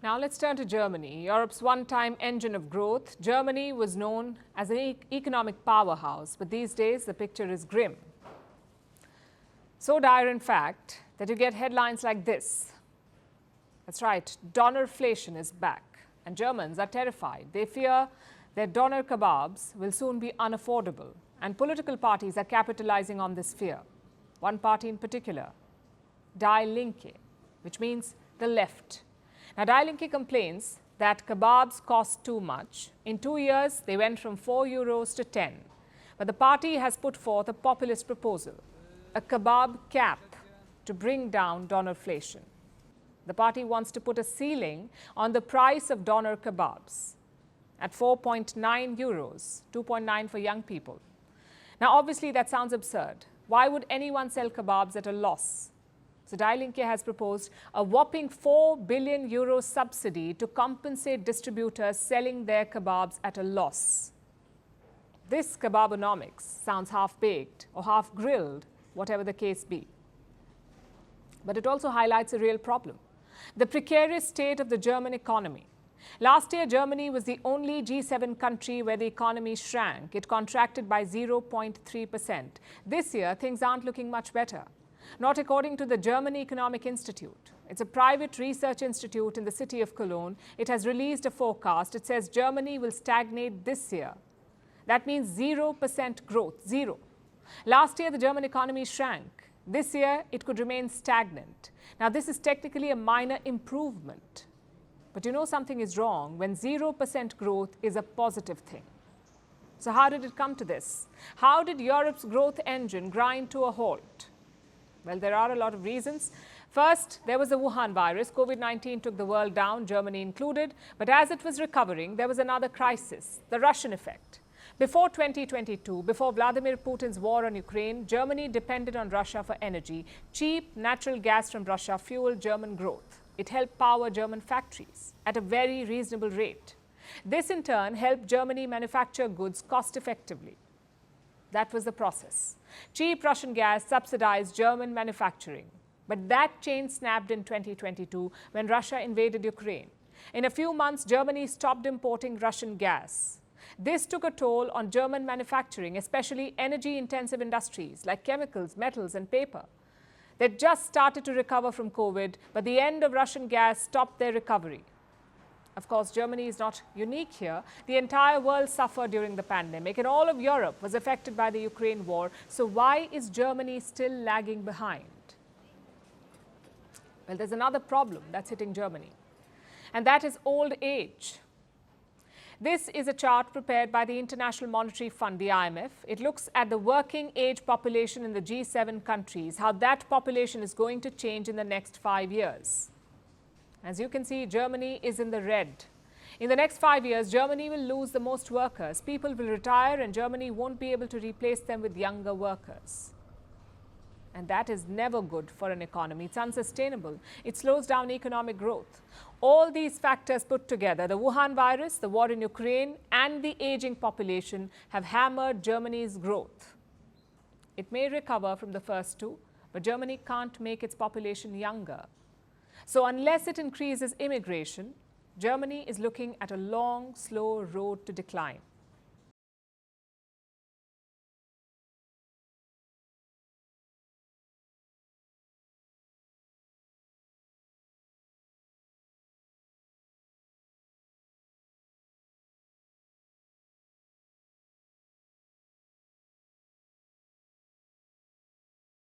Now let's turn to Germany, Europe's one-time engine of growth. Germany was known as an economic powerhouse, but these days the picture is grim. So dire, in fact, that you get headlines like this. That's right, donerflation is back, and Germans are terrified. They fear their doner kebabs will soon be unaffordable, and political parties are capitalizing on this fear. One party in particular, Die Linke, which means the left. Now, Die Linke complains that kebabs cost too much. In 2 years, they went from €4 to 10. But the party has put forth a populist proposal, a kebab cap to bring down donerflation. The party wants to put a ceiling on the price of doner kebabs at €4.9, 2.9 for young people. Now, obviously, that sounds absurd. Why would anyone sell kebabs at a loss? So Die Linke has proposed a whopping €4 billion subsidy to compensate distributors selling their kebabs at a loss. This kebabonomics sounds half-baked or half-grilled, whatever the case be. But it also highlights a real problem, the precarious state of the German economy. Last year, Germany was the only G7 country where the economy shrank. It contracted by 0.3%. This year, things aren't looking much better. Not according to the German Economic Institute. It's a private research institute in the city of Cologne. It has released a forecast. It says Germany will stagnate this year. That means 0% growth, zero. Last year, the German economy shrank. This year, it could remain stagnant. Now, this is technically a minor improvement. But you know something is wrong when 0% growth is a positive thing. So how did it come to this? How did Europe's growth engine grind to a halt? Well, there are a lot of reasons. First, there was the Wuhan virus. COVID-19 took the world down, Germany included. But as it was recovering, there was another crisis, the Russian effect. Before 2022, before Vladimir Putin's war on Ukraine, Germany depended on Russia for energy. Cheap natural gas from Russia fueled German growth. It helped power German factories at a very reasonable rate. This, in turn, helped Germany manufacture goods cost-effectively. That was the process. Cheap Russian gas subsidized German manufacturing. But that chain snapped in 2022 when Russia invaded Ukraine. In a few months, Germany stopped importing Russian gas. This took a toll on German manufacturing, especially energy-intensive industries like chemicals, metals, and paper. They just started to recover from COVID, but the end of Russian gas stopped their recovery. Of course, Germany is not unique here. The entire world suffered during the pandemic, and all of Europe was affected by the Ukraine war. So why is Germany still lagging behind? Well, there's another problem that's hitting Germany, and that is old age. This is a chart prepared by the International Monetary Fund, the IMF. It looks at the working age population in the G7 countries, how that population is going to change in the next 5 years. As you can see, Germany is in the red. In the next 5 years, Germany will lose the most workers. People will retire and Germany won't be able to replace them with younger workers. And that is never good for an economy. It's unsustainable. It slows down economic growth. All these factors put together, the Wuhan virus, the war in Ukraine, and the aging population have hammered Germany's growth. It may recover from the first two, but Germany can't make its population younger. So unless it increases immigration, Germany is looking at a long, slow road to decline.